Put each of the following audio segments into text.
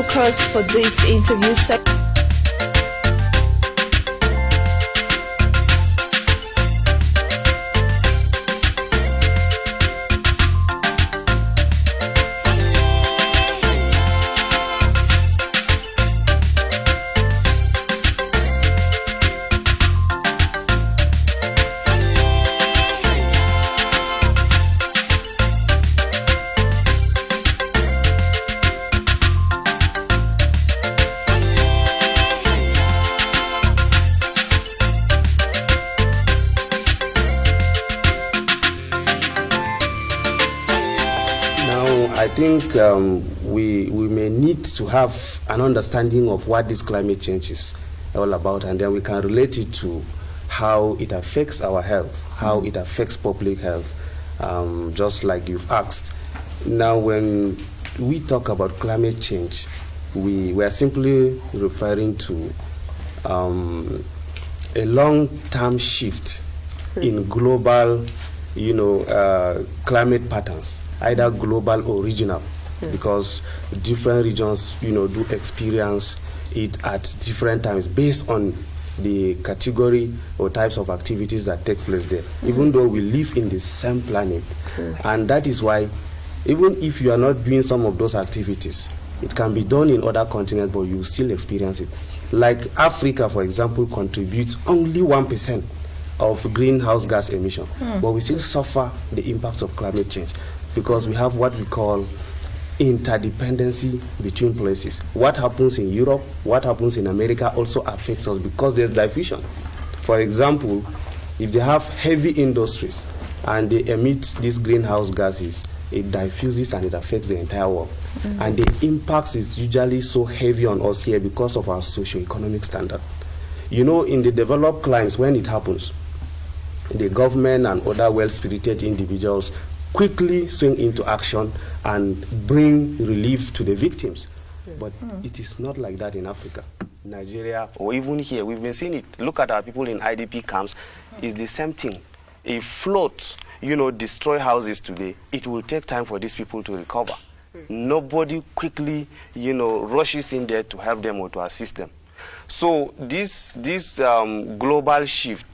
focus for this interview section. I think we may need to have an understanding of what this climate change is all about, and then we can relate it to how it affects our health, how it affects public health, just like you've asked. Now, when we talk about climate change, we are simply referring to a long-term shift in global, climate patterns, either global or regional, because different regions, do experience it at different times based on the category or types of activities that take place there, even though we live in the same planet. And that is why, even if you are not doing some of those activities, it can be done in other continents, but you still experience it. Like Africa, for example, contributes only 1% of greenhouse gas emission, but we still suffer the impacts of climate change because we have what we call interdependency between places. What happens in Europe, what happens in America also affects us because there's diffusion. For example, if they have heavy industries and they emit these greenhouse gases, it diffuses and it affects the entire world. And the impact is usually so heavy on us here because of our socio-economic standard. In the developed climes, when it happens, the government and other well-spirited individuals quickly swing into action and bring relief to the victims. But it is not like that in Africa, Nigeria, or even here. We've been seeing it. Look at our people in IDP camps. It's the same thing. If floods, destroy houses today, it will take time for these people to recover. Nobody quickly, rushes in there to help them or to assist them. So this global shift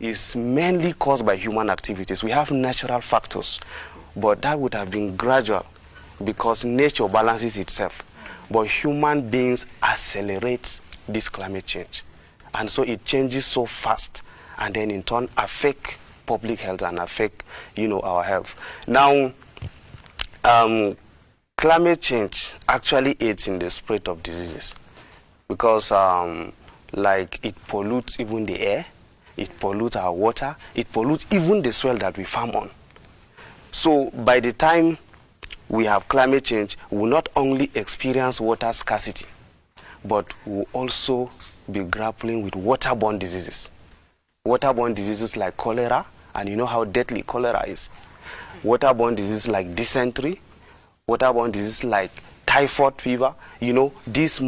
is mainly caused by human activities. We have natural factors, but that would have been gradual because nature balances itself. But human beings accelerate this climate change. And so it changes so fast and then in turn affect public health and affect, our health. Now, climate change actually aids in the spread of diseases because it pollutes even the air, it pollutes our water, it pollutes even the soil that we farm on. So by the time we have climate change, we will not only experience water scarcity, but we will also be grappling with waterborne diseases. Waterborne diseases like cholera, and you know how deadly cholera is. Waterborne diseases like dysentery, waterborne diseases like typhoid fever, these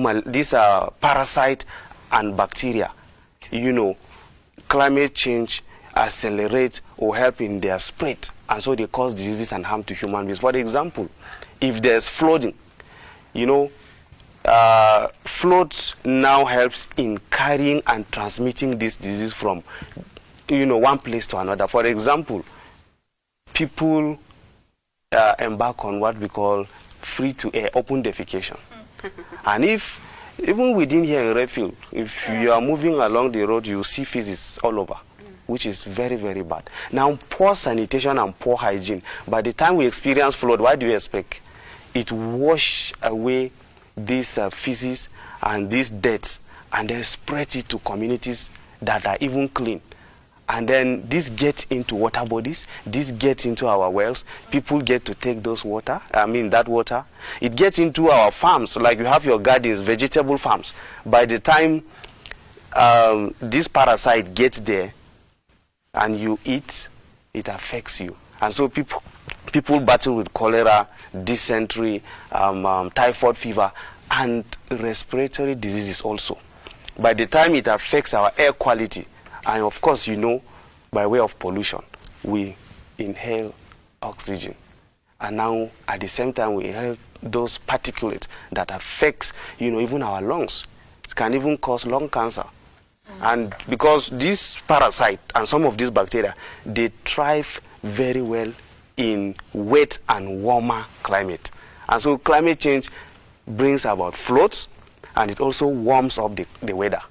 parasite and bacteria, climate change accelerate or help in their spread, and so they cause diseases and harm to human beings. For example, if there's flooding, floods now helps in carrying and transmitting this disease from, one place to another. For example, people embark on what we call free-to-air, open defecation. And even within here in Redfield, if you are moving along the road, you see feces all over, which is very, very bad. Now, poor sanitation and poor hygiene. By the time we experience flood, what do you expect? It wash away these feces and these dirt, and then spread it to communities that are even clean. And then this gets into water bodies, this gets into our wells, people get to take that water. It gets into our farms, like you have your gardens, vegetable farms. By the time this parasite gets there and you eat, it affects you. And so people battle with cholera, dysentery, typhoid fever, and respiratory diseases also. By the time it affects our air quality, and of course, by way of pollution, we inhale oxygen. and now at the same time we have those particulates that affects, even our lungs. It can even cause lung cancer. And because this parasite and some of these bacteria, they thrive very well in wet and warmer climate. And so climate change brings about floods, and it also warms up the weather.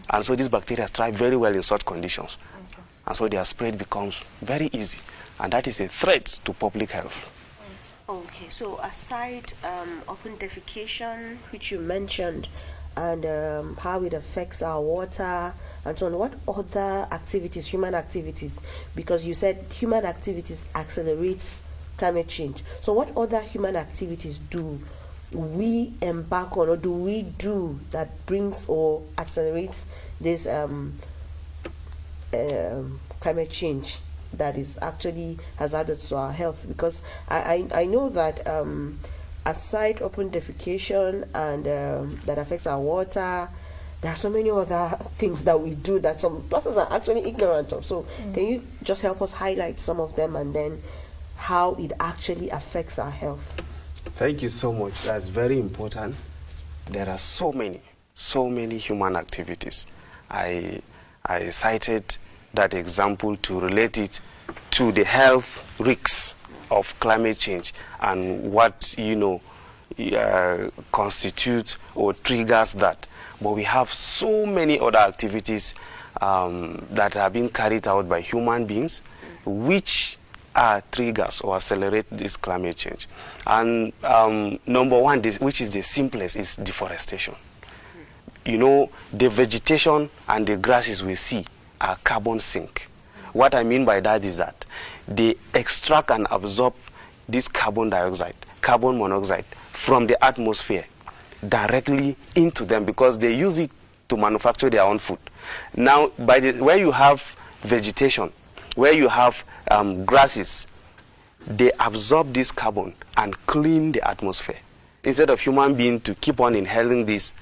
And so these bacteria thrive very well in such conditions. And so their spread becomes very easy. And that is a threat to public health. Okay, so aside open defecation, which you mentioned, and how it affects our water and so on, what other activities, human activities, because you said human activities accelerates climate change. So what other human activities do we embark on, or do we do that brings or accelerates this climate change that is actually hazardous to our health? Because I know that aside open defecation and that affects our water, there are so many other things that we do that some persons are actually ignorant of. So can you just help us highlight some of them and then how it actually affects our health? Thank you so much. That's very important. There are so many human activities. I cited that example to relate it to the health risks of climate change and what constitutes or triggers that. But we have so many other activities that are being carried out by human beings, which are triggers or accelerate this climate change. And number one, which is the simplest, is deforestation. The vegetation and the grasses we see are carbon sink. What I mean by that is that they extract and absorb this carbon dioxide, carbon monoxide from the atmosphere directly into them because they use it to manufacture their own food. Now, where you have vegetation, where you have grasses, they absorb this carbon and clean the atmosphere. Instead of human being to keep on inhaling this,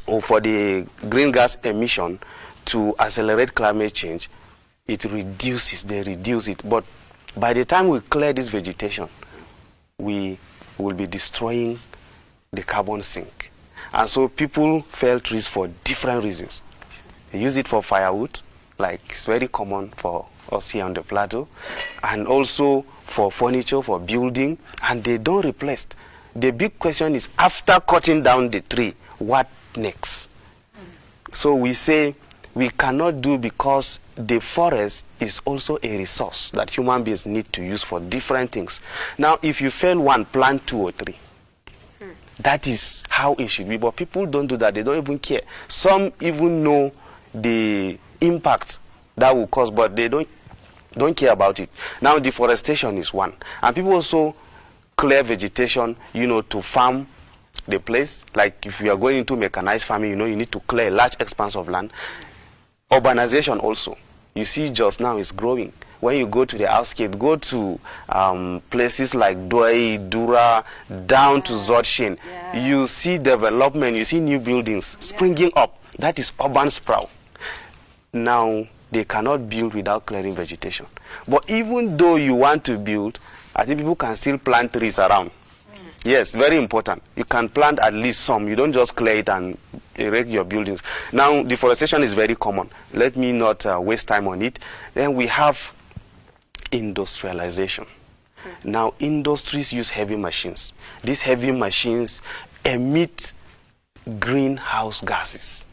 or for the green gas emission to accelerate climate change, they reduce it. But by the time we clear this vegetation, we will be destroying the carbon sink. And so people fell trees for different reasons. They use it for firewood, like it's very common for us here on the plateau, and also for furniture, for building, and they don't replace. The big question is, after cutting down the tree, what next? So we say we cannot do, because the forest is also a resource that human beings need to use for different things. Now, if you fell one, plant 2 or 3. That is how it should be. But people don't do that. They don't even care. Some even know the impact that will cause, but they don't care about it. Now, deforestation is one. And people also clear vegetation, to farm the place. Like if you are going into mechanized farming, you need to clear a large expanse of land. Urbanization also. You see just now is growing. When you go to the outskirts, go to places like Doi, Dura, down to Zotshin, you see development, you see new buildings springing up. That is urban sprawl. Now, they cannot build without clearing vegetation. But even though you want to build, I think people can still plant trees around. Yes, very important. You can plant at least some. You don't just clear it and erect your buildings. Now, deforestation is very common. Let me not waste time on it. Then we have industrialization. Now, industries use heavy machines. These heavy machines emit greenhouse gases.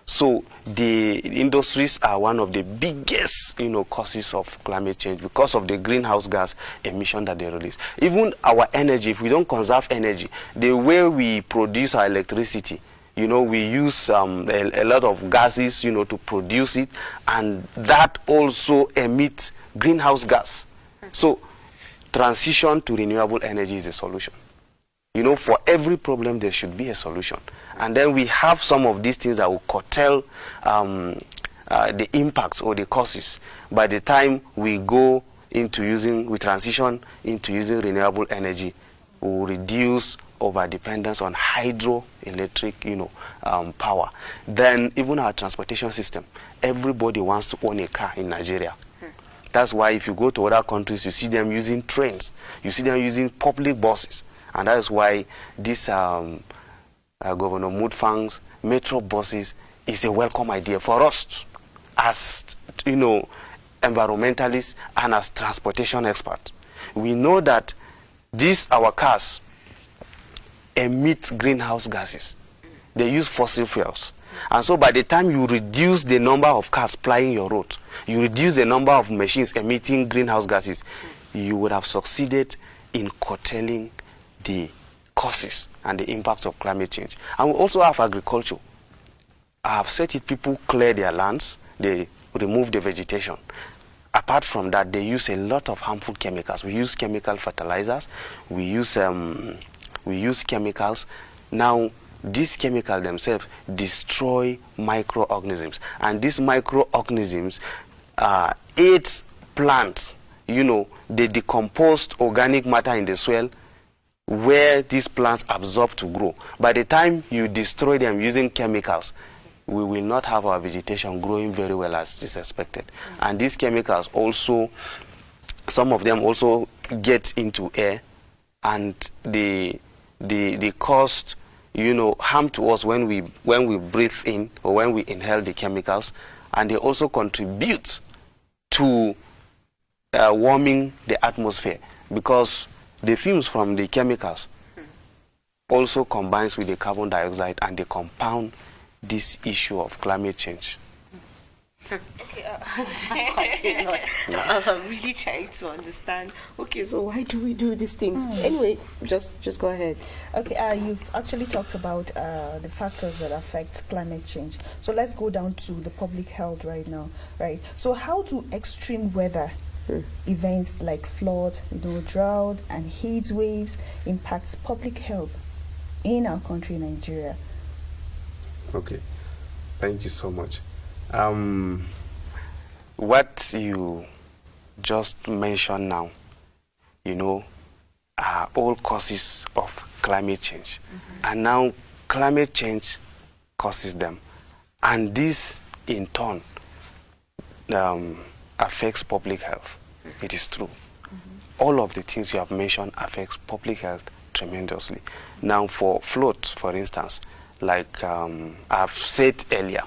So the industries are one of the biggest, causes of climate change because of the greenhouse gas emission that they release. Even our energy, if we don't conserve energy, the way we produce our electricity, we use a lot of gases, to produce it, and that also emits greenhouse gas. So transition to renewable energy is a solution. For every problem there should be a solution. And then we have some of these things that will curtail the impacts or the causes. By the time we transition into using renewable energy, we will reduce over dependence on hydroelectric, power. Then even our transportation system, everybody wants to own a car in Nigeria. That's why if you go to other countries, you see them using trains, you see them using public buses. And that is why this Governor Mutfang's metro buses is a welcome idea for us as, environmentalists and as transportation experts. We know that these, our cars, emit greenhouse gases. They use fossil fuels. And so by the time you reduce the number of cars plying your road, you reduce the number of machines emitting greenhouse gases, you would have succeeded in curtailing the causes and the impacts of climate change. And we also have agriculture. I have said it, people clear their lands, they remove the vegetation. Apart from that, they use a lot of harmful chemicals. We use chemical fertilizers, we use chemicals. Now, these chemicals themselves destroy microorganisms, and these microorganisms aid plants. They decompose organic matter in the soil where these plants absorb to grow. By the time you destroy them using chemicals, we will not have our vegetation growing very well as is expected. And these chemicals also, some of them also get into air, and they cause harm to us when we breathe in or when we inhale the chemicals, and they also contribute to warming the atmosphere, because the fumes from the chemicals also combines with the carbon dioxide, and they compound this issue of climate change. Okay, I'm really trying to understand. Okay, so why do we do these things? Anyway, just go ahead. Okay, you've actually talked about the factors that affect climate change. So let's go down to the public health right now, right? So how do extreme weather events like flood, drought and heat waves impact public health in our country, Nigeria? Okay, thank you so much. What you just mentioned now, are all causes of climate change. And now climate change causes them. And this, in turn, affects public health. It is true. All of the things you have mentioned affects public health tremendously. Now, for flood, for instance, like I've said earlier,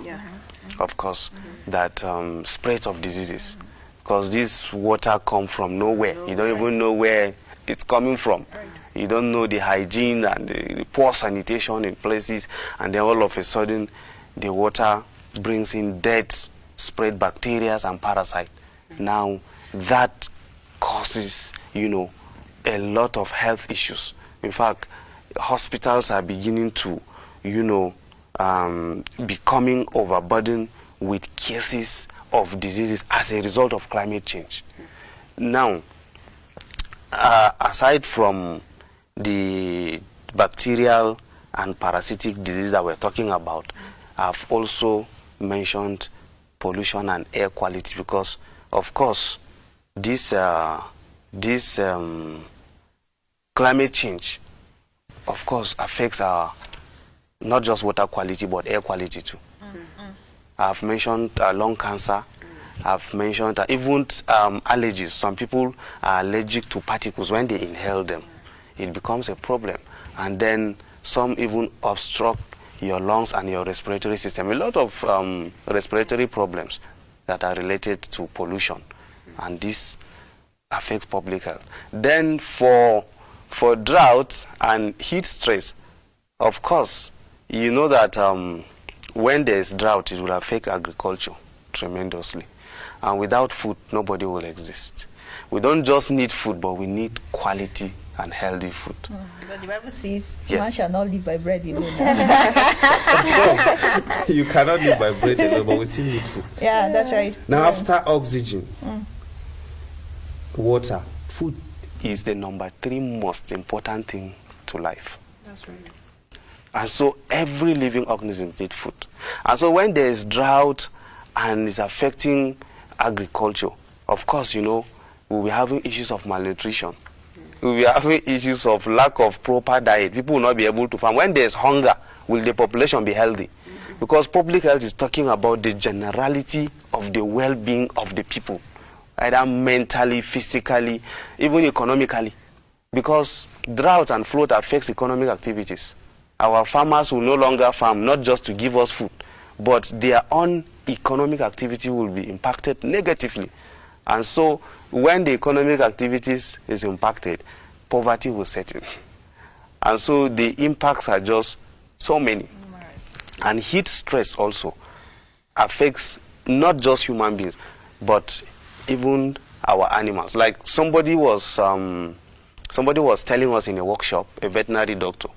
of course, that spread of diseases, because this water comes from nowhere. You don't even know where it's coming from. You don't know the hygiene and the poor sanitation in places, and then all of a sudden the water brings in dead, spread bacteria and parasites. Now that causes, a lot of health issues. In fact, hospitals are beginning to, becoming overburdened with cases of diseases as a result of climate change. Now, aside from the bacterial and parasitic disease that we're talking about, I've also mentioned pollution and air quality, because, of course, this climate change, of course, affects our not just water quality but air quality too. I've mentioned lung cancer. I've mentioned even allergies. Some people are allergic to particles. When they inhale them, it becomes a problem. And then some even obstruct your lungs and your respiratory system. A lot of respiratory problems that are related to pollution. And this affects public health. Then for drought and heat stress, of course, you know that when there is drought, it will affect agriculture tremendously. And without food, nobody will exist. We don't just need food, but we need quality and healthy food. But the Bible says, Yes. man shall not live by bread alone. You cannot live by bread alone, but we still need food. Yeah, that's right. Now, after oxygen, water, food is the number 3 most important thing to life. That's right. And so every living organism needs food. And so when there is drought and it's affecting agriculture, of course, we'll be having issues of malnutrition. We'll be having issues of lack of proper diet. People will not be able to farm. When there's hunger, will the population be healthy? Because public health is talking about the generality of the well-being of the people. either mentally, physically, even economically, because drought and flood affects economic activities. Our farmers will no longer farm, not just to give us food, but their own economic activity will be impacted negatively. And so when the economic activities is impacted, poverty will set in. And so the impacts are just so many. And heat stress also affects not just human beings, but even our animals. Like somebody was telling us in a workshop, a veterinary doctor,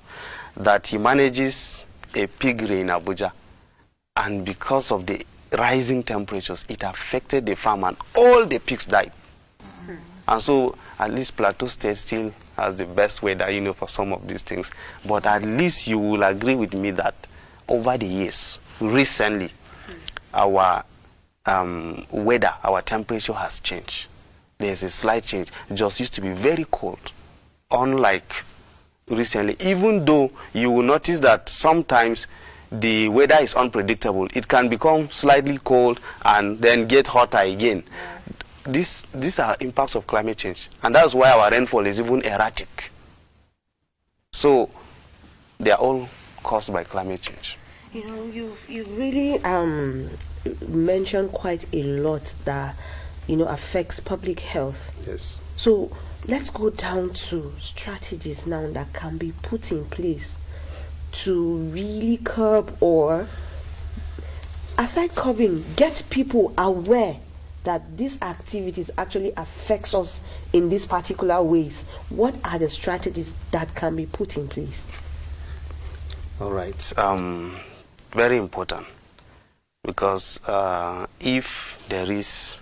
that he manages a piggery in Abuja, and because of the rising temperatures, it affected the farm and all the pigs died. And so at least Plateau State still has the best weather, for some of these things. But at least you will agree with me that over the years, recently, our weather, our temperature has changed. There's a slight change. It just used to be very cold, unlike recently. Even though you will notice that sometimes the weather is unpredictable. It can become slightly cold and then get hotter again. These are impacts of climate change, and that's why our rainfall is even erratic. So they are all caused by climate change. You've really mentioned quite a lot that affects public health. Yes. So let's go down to strategies now that can be put in place to really curb, or aside curbing, get people aware that these activities actually affects us in these particular ways. What are the strategies that can be put in place? All right. Very important, because if there is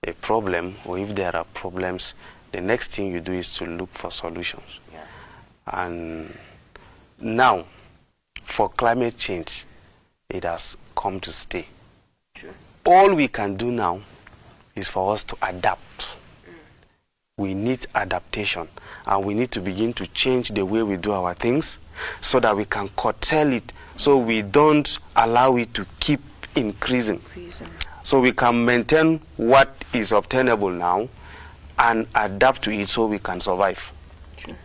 a problem, or if there are problems, the next thing you do is to look for solutions. Yeah. And now, for climate change, it has come to stay. True. All we can do now is for us to adapt. We need adaptation, and we need to begin to change the way we do our things so that we can curtail it, so we don't allow it to keep increasing. So we can maintain what is obtainable now and adapt to it so we can survive. Sure.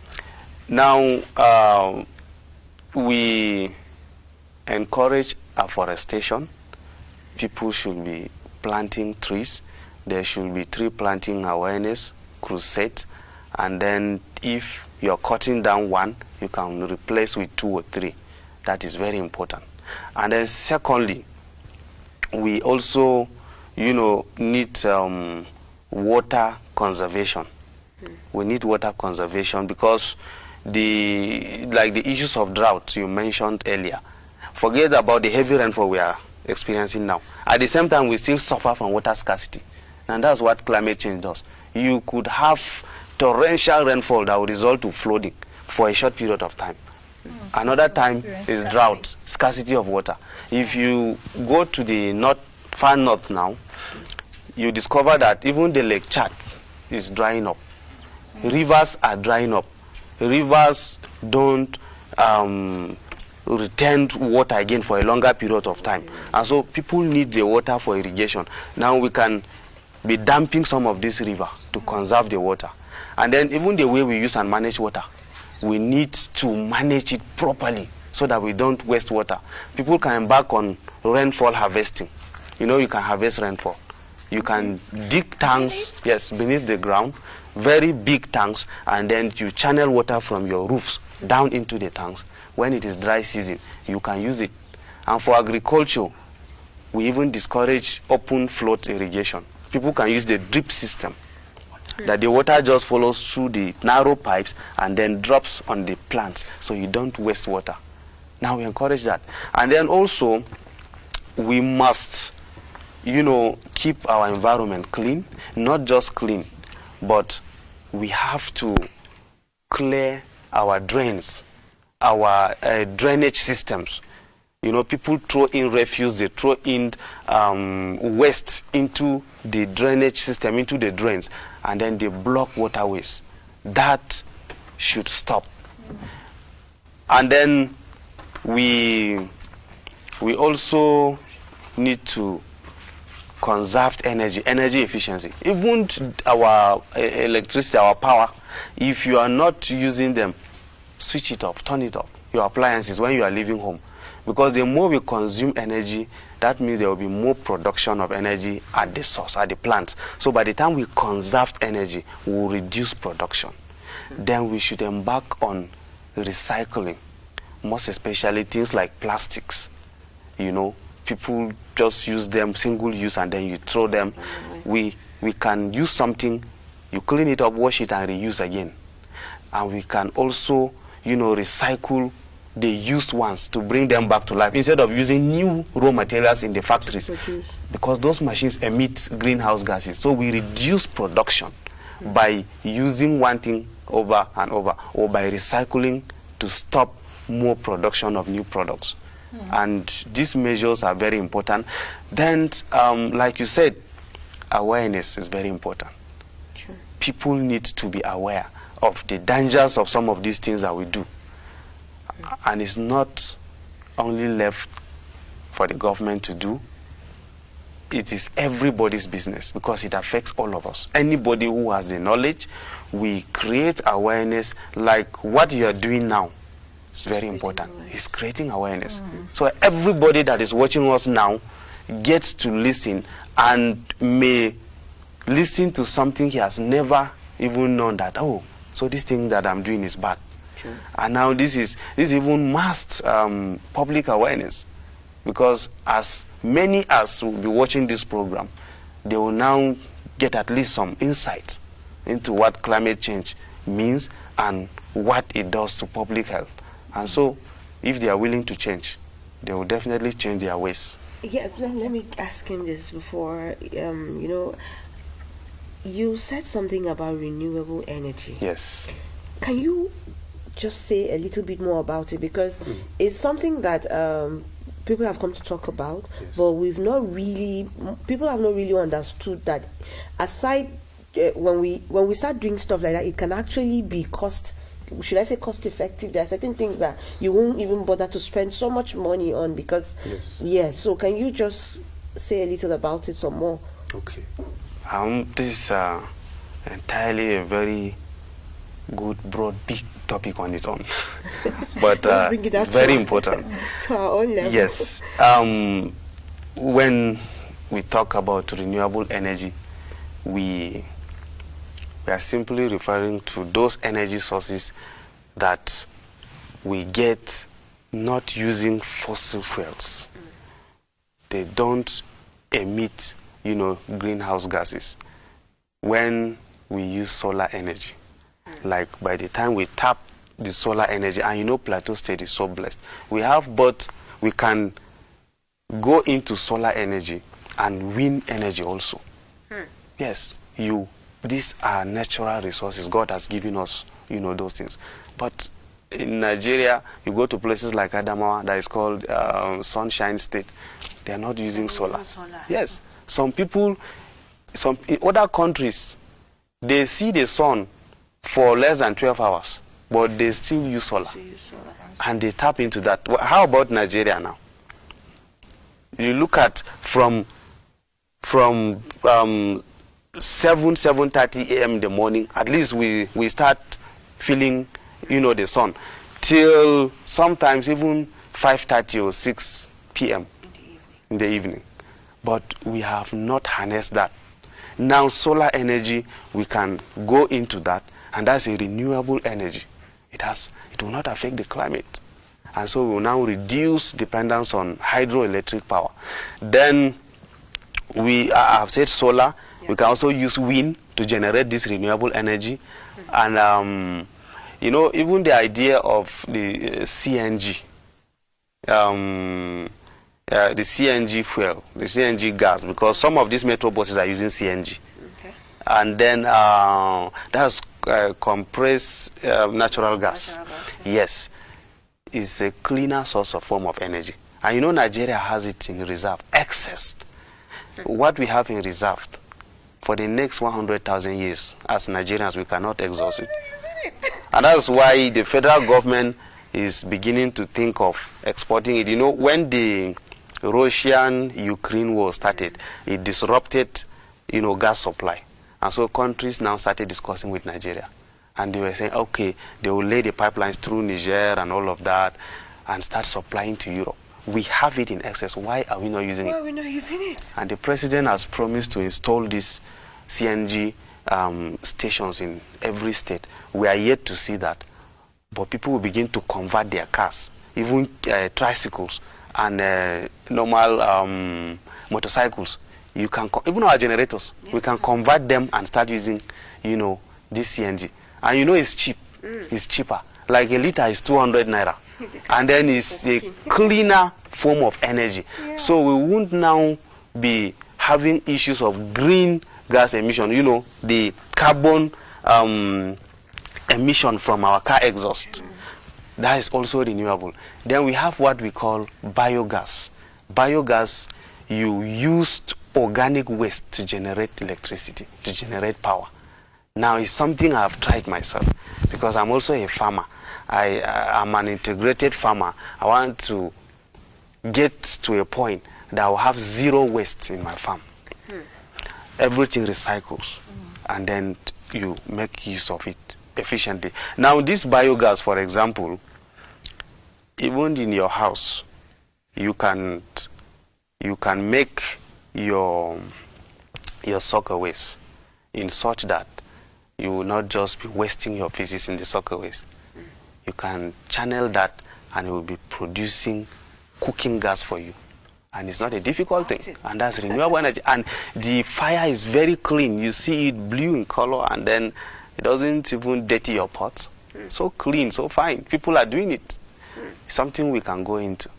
Now, we encourage afforestation. People should be planting trees. There should be tree planting awareness, crusade, and then if you're cutting down one, you can replace with 2 or 3. That is very important. And then secondly, we also, need water conservation. We need water conservation because the issues of drought you mentioned earlier. Forget about the heavy rainfall we are experiencing now. At the same time, we still suffer from water scarcity. And that's what climate change does. You could have torrential rainfall that will result to flooding for a short period of time. Another time is drought, scarcity of water. If you go to the far north now, you discover that even the Lake Chad is drying up. Rivers are drying up. Rivers don't retain water again for a longer period of time. And so people need the water for irrigation. Now we can be damping some of this river to conserve the water. And then even the way we use and manage water, we need to manage it properly so that we don't waste water. People can embark on rainfall harvesting. You can harvest rainfall. You can dig tanks, yes, beneath the ground, very big tanks, and then you channel water from your roofs down into the tanks. When it is dry season, you can use it. And for agriculture, we even discourage open flood irrigation. People can use the drip system, that the water just follows through the narrow pipes and then drops on the plants, so you don't waste water. Now we encourage that. And then also, we must, keep our environment clean. Not just clean, but we have to clear our drains, our drainage systems. People throw in refuse, they throw in waste into the drainage system, into the drains, and then they block waterways. That should stop. And then we also need to conserved energy efficiency. Even our electricity, our power, if you are not using them, switch it off, turn it off, your appliances when you are leaving home. Because the more we consume energy, that means there will be more production of energy at the source, at the plant. So by the time we conserve energy, we will reduce production. Then we should embark on recycling, most especially things like plastics. You know, people just use them single use and then you throw them. We can use something, you clean it up, wash it and reuse again. And we can also, you know, recycle the used ones to bring them back to life instead of using new raw materials in the factories, because those machines emit greenhouse gases. So we reduce production by using one thing over and over, or by recycling to stop more production of new products. And these measures are very important. Then, like you said, awareness is very important. Sure. People need to be aware of the dangers of some of these things that we do. And it's not only left for the government to do. It is everybody's business because it affects all of us. Anybody who has the knowledge, we create awareness like what you are doing now. It's very important. It's creating awareness. So everybody that is watching us now gets to listen and may listen to something he has never even known that, oh, so this thing that I'm doing is bad. Sure. And now this is even masked public awareness, because as many as will be watching this program, they will now get at least some insight into what climate change means and what it does to public health. And so, if they are willing to change, they will definitely change their ways. Yeah, let me ask him this before. You know, you said something about renewable energy. Yes. Can you just say a little bit more about it? Because it's something that people have come to talk about, yes, but people have not really understood that aside when we start doing stuff like that, it can actually be cost effective. There are certain things that you won't even bother to spend so much money on because yes. So can you just say a little about it some more? Okay. This is entirely a very good, broad, big topic on its own, but it's very important to our own level. Yes. When we talk about renewable energy, we are simply referring to those energy sources that we get not using fossil fuels. They don't emit, greenhouse gases. When we use solar energy, like by the time we tap the solar energy, and Plateau State is so blessed, we can go into solar energy and wind energy also. Yes, these are natural resources. God has given us, those things. But in Nigeria, you go to places like Adamawa, that is called Sunshine State. They are not using solar. Yes. Some people, in other countries, they see the sun for less than 12 hours, but they still use solar. And they tap into that. How about Nigeria now? You look at from 7:30 a.m. in the morning, at least we start feeling, the sun, till sometimes even 5:30 or 6 p.m. in the evening. But we have not harnessed that. Now solar energy, we can go into that, and that's a renewable energy. It will not affect the climate. And so we will now reduce dependence on hydroelectric power. Then I have said solar. We can also use wind to generate this renewable energy. And, even the idea of the CNG, the CNG fuel, the CNG gas, because some of these metro buses are using CNG. Okay. And then that's compressed natural gas. Yes. It's a cleaner source of form of energy. And Nigeria has it in reserve, excess. What we have in reserve, for the next 100,000 years, as Nigerians, we cannot exhaust it. And that's why the federal government is beginning to think of exporting it. When the Russian-Ukraine war started, it disrupted, gas supply. And so countries now started discussing with Nigeria. And they were saying, okay, they will lay the pipelines through Niger and all of that and start supplying to Europe. We have it in excess. Why are we not using it? Why are we not using it? And the president has promised to install these CNG stations in every state. We are yet to see that. But people will begin to convert their cars, even tricycles and normal motorcycles. You can even our generators. Yeah. We can convert them and start using, this CNG. And it's cheap. It's cheaper. Like a liter is 200 naira. And then it's a cleaner form of energy. Yeah. So we won't now be having issues of green gas emission, the carbon emission from our car exhaust. That is also renewable. Then we have what we call biogas. Biogas, you used organic waste to generate electricity, to generate power. Now it's something I've tried myself because I'm also a farmer. I'm an integrated farmer. I want to get to a point that I will have zero waste in my farm. Everything recycles, and then you make use of it efficiently. Now this biogas, for example, even in your house, you can make your soccer waste in such that you will not just be wasting your feces in the soccer waste. You can channel that and it will be producing cooking gas for you. And it's not a difficult thing. And that's renewable energy. And the fire is very clean. You see it blue in color and then it doesn't even dirty your pots. So clean, so fine. People are doing it. Something we can go into.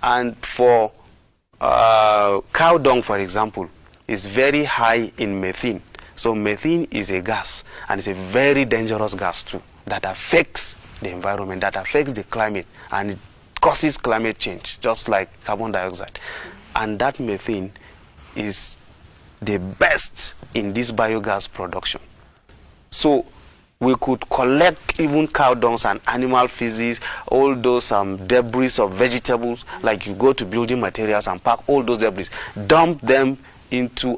And for cow dung, for example, is very high in methane. So methane is a gas, and it's a very dangerous gas too, that affects the environment, that affects the climate, and it causes climate change, just like carbon dioxide. And that methane is the best in this biogas production. So we could collect even cow dungs and animal feces, all those debris of vegetables, like you go to building materials and pack all those debris, dump them into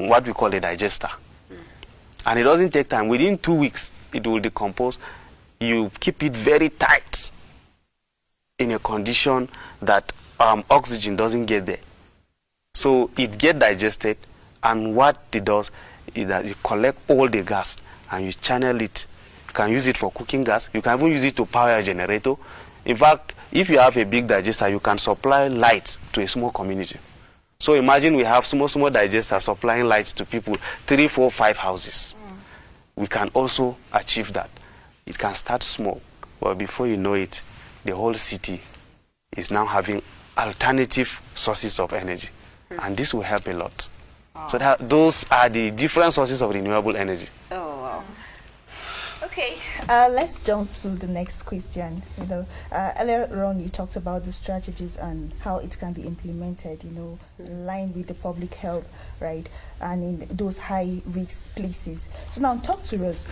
what we call a digester. And it doesn't take time. Within 2 weeks, it will decompose. You keep it very tight in a condition that oxygen doesn't get there. So it gets digested, and what it does is that you collect all the gas and you channel it. You can use it for cooking gas. You can even use it to power a generator. In fact, if you have a big digester, you can supply light to a small community. So imagine we have small digesters supplying lights to people, 3, 4, 5 houses. We can also achieve that. It can start small, but before you know it, the whole city is now having alternative sources of energy. And this will help a lot. So those are the different sources of renewable energy. Oh, wow. Okay, let's jump to the next question. Earlier on you talked about the strategies and how it can be implemented, in line with the public health, right? And in those high risk places. So now talk to us.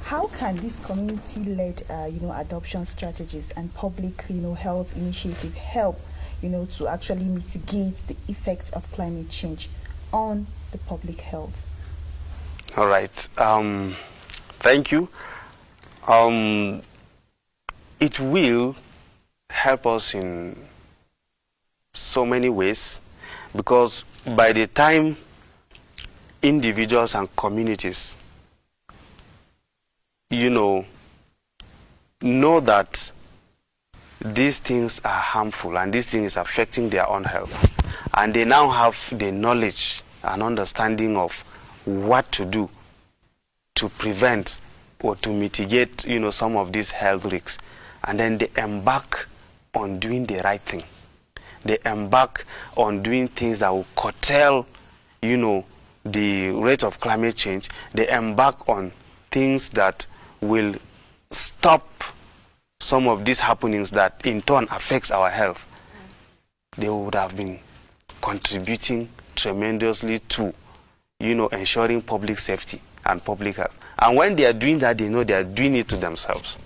How can these community-led, adoption strategies and public, health initiative help, to actually mitigate the effects of climate change on the public health? All right. Thank you. It will help us in so many ways, because by the time individuals and communities know that these things are harmful and these things are affecting their own health, and they now have the knowledge and understanding of what to do to prevent or to mitigate some of these health risks, and then they embark on doing the right thing. They embark on doing things that will curtail the rate of climate change. They embark on things that will stop some of these happenings that in turn affects our health. They would have been contributing tremendously to ensuring public safety and public health. And when they are doing that, they know they are doing it to themselves.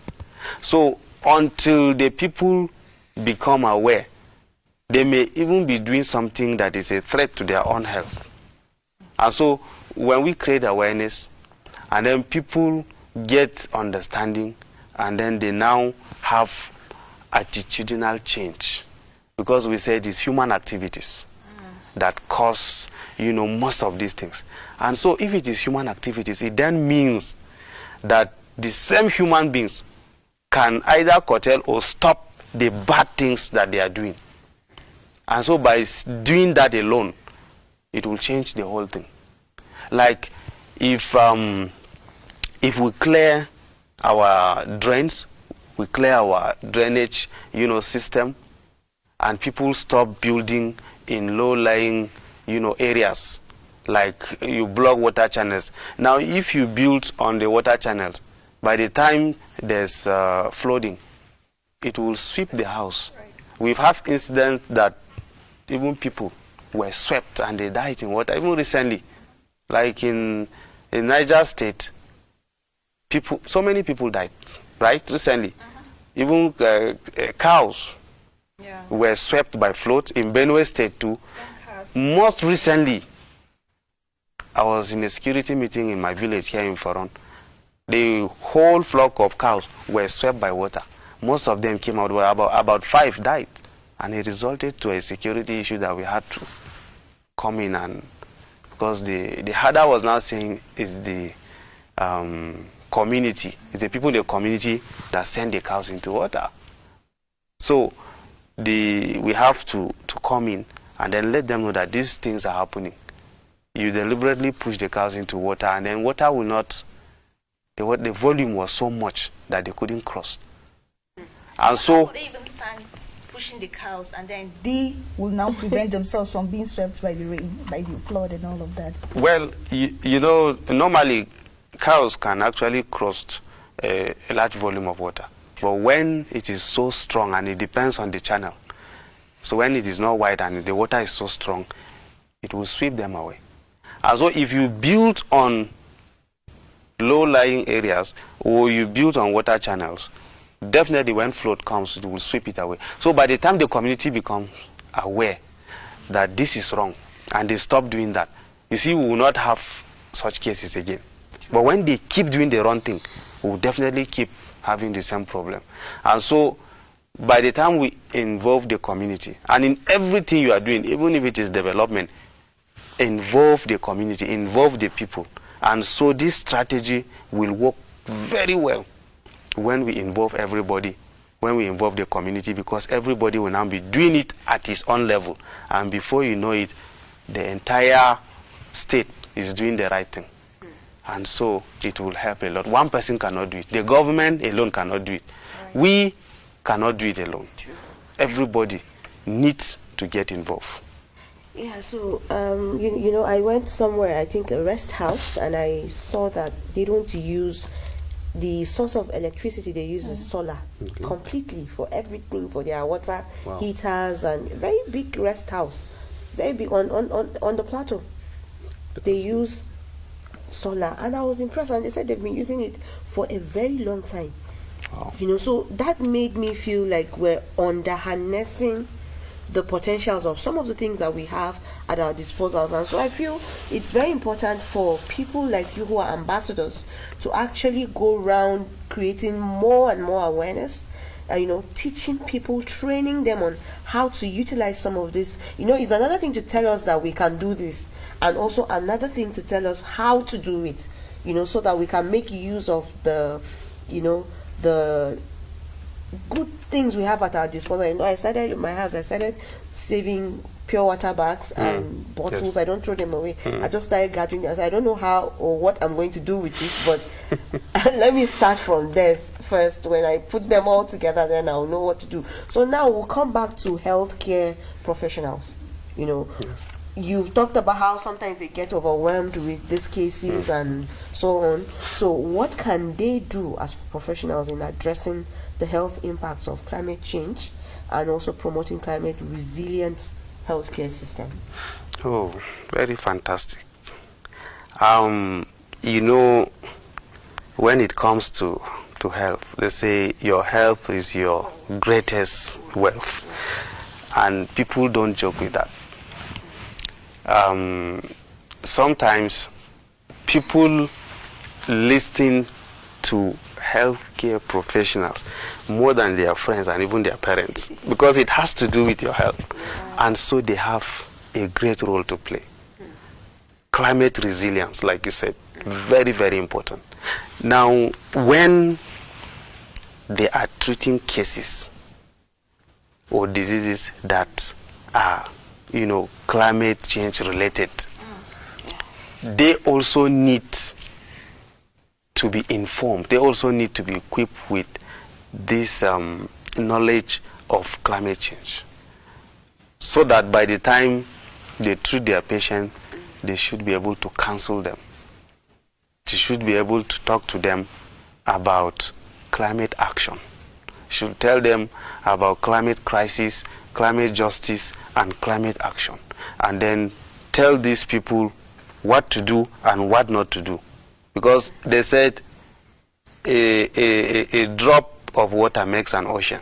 So until the people become aware they may even be doing something that is a threat to their own health. And so when we create awareness, and then people get understanding, and then they now have attitudinal change, because we said it's human activities that cause, most of these things. And so if it is human activities, it then means that the same human beings can either curtail or stop the bad things that they are doing. And so by doing that alone, it will change the whole thing. Like if we clear our drains, we clear our drainage, system, and people stop building in low-lying, areas, like you block water channels. Now, if you build on the water channels, by the time there's flooding, it will sweep the house. Right. We've had incidents that even people were swept and they died in water. Even recently, like in Niger State, so many people died, right? Recently, even cows were swept by flood in Benue State too. Most recently, I was in a security meeting in my village here in Foron. The whole flock of cows were swept by water. Most of them came out, about 5 died. And it resulted to a security issue that we had to come in, and because the herder was now saying is the community, it's the people in the community that send the cows into water. So we have to come in and then let them know that these things are happening. You deliberately push the cows into water, and then water will not, the volume was so much that they couldn't cross. And so they even stand pushing the cows, and then they will now prevent themselves from being swept by the rain, by the flood and all of that. Well, normally cows can actually cross a large volume of water. But when it is so strong, and it depends on the channel, so when it is not wide and the water is so strong, it will sweep them away. And so if you build on low-lying areas, or you build on water channels, definitely when flood comes, it will sweep it away. So by the time the community becomes aware that this is wrong, and they stop doing that, you see, we will not have such cases again. But when they keep doing the wrong thing, we will definitely keep having the same problem. And so by the time we involve the community, and in everything you are doing, even if it is development, involve the community, involve the people. And so this strategy will work very well when we involve everybody, when we involve the community, because everybody will now be doing it at his own level. And before you know it, the entire state is doing the right thing. And so it will help a lot. One person cannot do it. The government alone cannot do it. Right. We cannot do it alone. True. Everybody needs to get involved. Yeah, so, I went somewhere, I think a rest house, and I saw that they don't use the source of electricity they use is solar completely for everything, for their water heaters, and very big rest house, very big on the plateau. They use solar, and I was impressed, and they said they've been using it for a very long time. Wow. So that made me feel like we're under harnessing the potentials of some of the things that we have at our disposals. And so I feel it's very important for people like you who are ambassadors to actually go around creating more and more awareness, teaching people, training them on how to utilize some of this. It's another thing to tell us that we can do this, and also another thing to tell us how to do it, so that we can make use of the good things we have at our disposal. I started in my house, I started saving pure water bags and bottles. Yes. I don't throw them away. I just started gathering them. I don't know how or what I'm going to do with it, but let me start from there first. When I put them all together, then I'll know what to do. So now we'll come back to healthcare professionals. Yes. You've talked about how sometimes they get overwhelmed with these cases and so on. So what can they do as professionals in addressing the health impacts of climate change and also promoting climate resilient healthcare system? Oh, very fantastic. When it comes to health, they say your health is your greatest wealth. and people don't joke with that. Sometimes people listen to healthcare professionals more than their friends and even their parents, because it has to do with your health, and so they have a great role to play. Climate resilience, like you said, very, very important. Now, when they are treating cases or diseases that are, climate change related, they also need to be informed. They also need to be equipped with this knowledge of climate change, so that by the time they treat their patient, they should be able to counsel them. They should be able to talk to them about climate action. Should tell them about climate crisis, climate justice, and climate action, and then tell these people what to do and what not to do. Because they said a drop of water makes an ocean.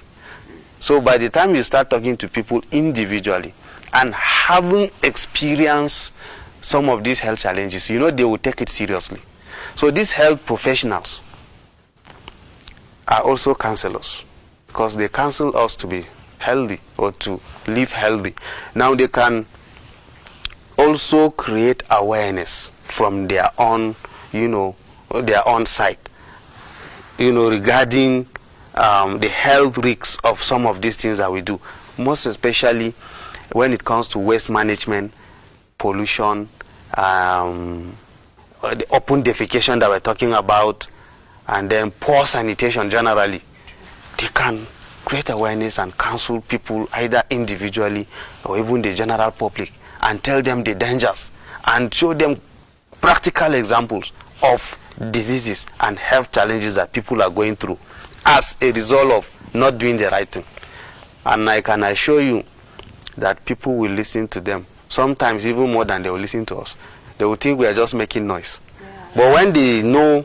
So by the time you start talking to people individually and having experienced some of these health challenges, they will take it seriously. So these health professionals are also counselors, because they counsel us to be healthy or to live healthy. Now they can also create awareness from their own, their own side, regarding the health risks of some of these things that we do, most especially when it comes to waste management, pollution, the open defecation that we're talking about, and then poor sanitation generally. They can create awareness and counsel people either individually or even the general public, and tell them the dangers and show them practical examples of diseases and health challenges that people are going through as a result of not doing the right thing. And I can assure you that people will listen to them, sometimes even more than they will listen to us. They will think we are just making noise. But when they know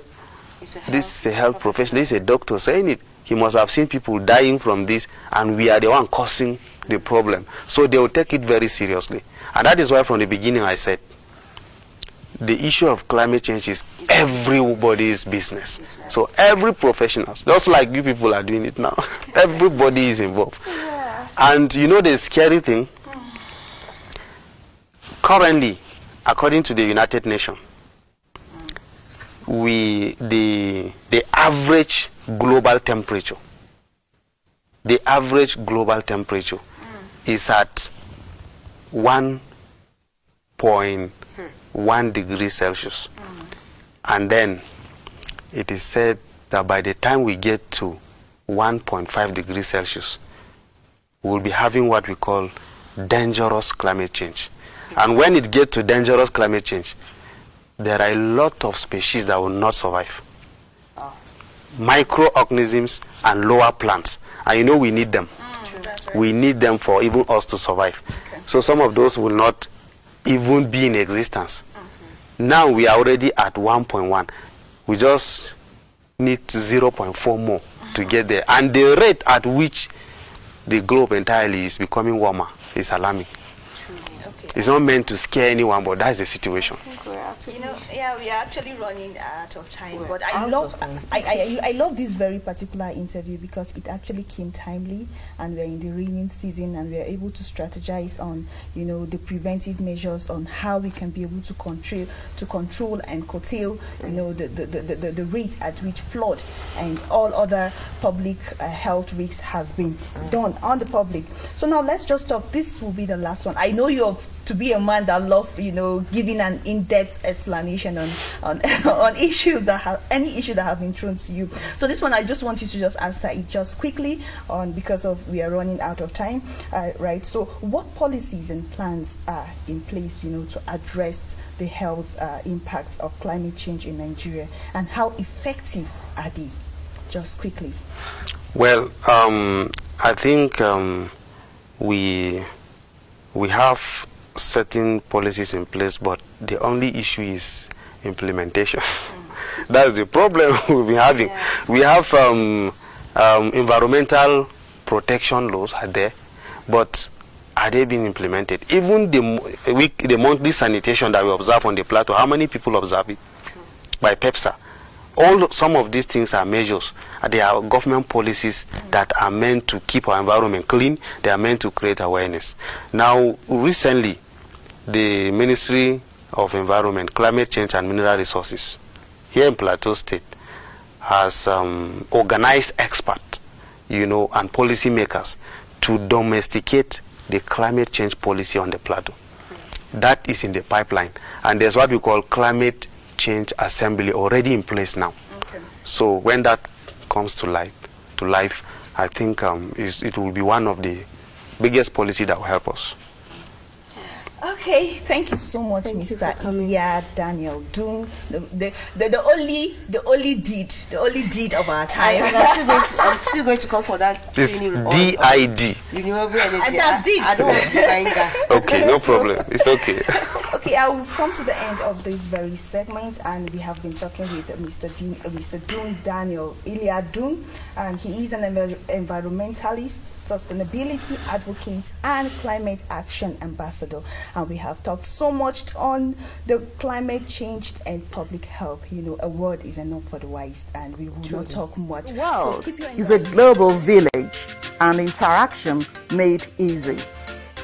this is a health professional, this is a doctor saying it, he must have seen people dying from this, and we are the one causing the problem. So they will take it very seriously. And that is why from the beginning I said, the issue of climate change is everybody's business. So every professional, just like you people are doing it now, everybody is involved. And the scary thing, currently, according to the United Nations, the average global temperature, is at 1.1 degrees Celsius. And then it is said that by the time we get to 1.5 degrees Celsius, we will be having what we call dangerous climate change. And when it gets to dangerous climate change, there are a lot of species that will not survive. Microorganisms and lower plants. And we need them. We need them for even us to survive. So some of those will not even be in existence. Now we are already at 1.1. We just need 0.4 more to get there. And the rate at which the globe entirely is becoming warmer is alarming. It's not meant to scare anyone, but that's the situation. We are actually running out of time. But I love this very particular interview because it actually came timely, and we're in the raining season, and we're able to strategize on, the preventive measures on how we can be able to control and curtail, the rate at which flood and all other public health risks has been done on the public. So now let's just talk. This will be the last one. I know you're to be a man that loves, giving an in-depth explanation on issues that have any issue that have been thrown to you. So this one, I just want you to just answer it just quickly because we are running out of time, right? So what policies and plans are in place, to address the health impact of climate change in Nigeria, and how effective are they? Just quickly. Well, I think we have certain policies in place, but the only issue is implementation. That's the problem we've been having. We have environmental protection laws are there, but are they being implemented? Even the monthly sanitation that we observe on the plateau, how many people observe it? By PEPSA. Some of these things are measures. They are government policies that are meant to keep our environment clean. They are meant to create awareness. Now, recently, the Ministry of Environment, Climate Change and Mineral Resources here in Plateau State has organized experts, and policymakers to domesticate the climate change policy on the plateau. That is in the pipeline, and there's what we call climate change assembly already in place now. Okay. So when that comes to life, I think it will be one of the biggest policy that will help us. Okay, thank you so much, Mr. Iliya Daniel, doing the only deed of our time. I'm still going to come for that training. DID. Renewable energy. That's deed. I don't want to be buying gas. Okay, no problem. It's okay. Okay, we've come to the end of this very segment, and we have been talking with Mr. Dun Daniel, Iliya Dun, and he is an environmentalist, sustainability advocate, and climate action ambassador. And we have talked so much on the climate change and public health. A word is enough for the wise, and we will not talk much. The world is a global village, and interaction made easy.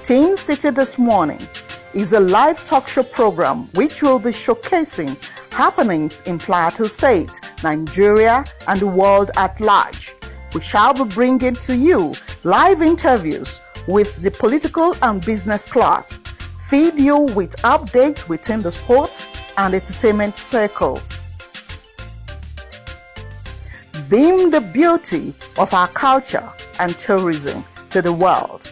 Teen City This Morning is a live talk show program which will be showcasing happenings in Plateau State, Nigeria, and the world at large. We shall be bringing to you live interviews with the political and business class, feed you with updates within the sports and entertainment circle. Beam the beauty of our culture and tourism to the world.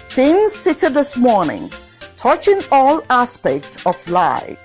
Teen City This Morning, touching all aspects of life.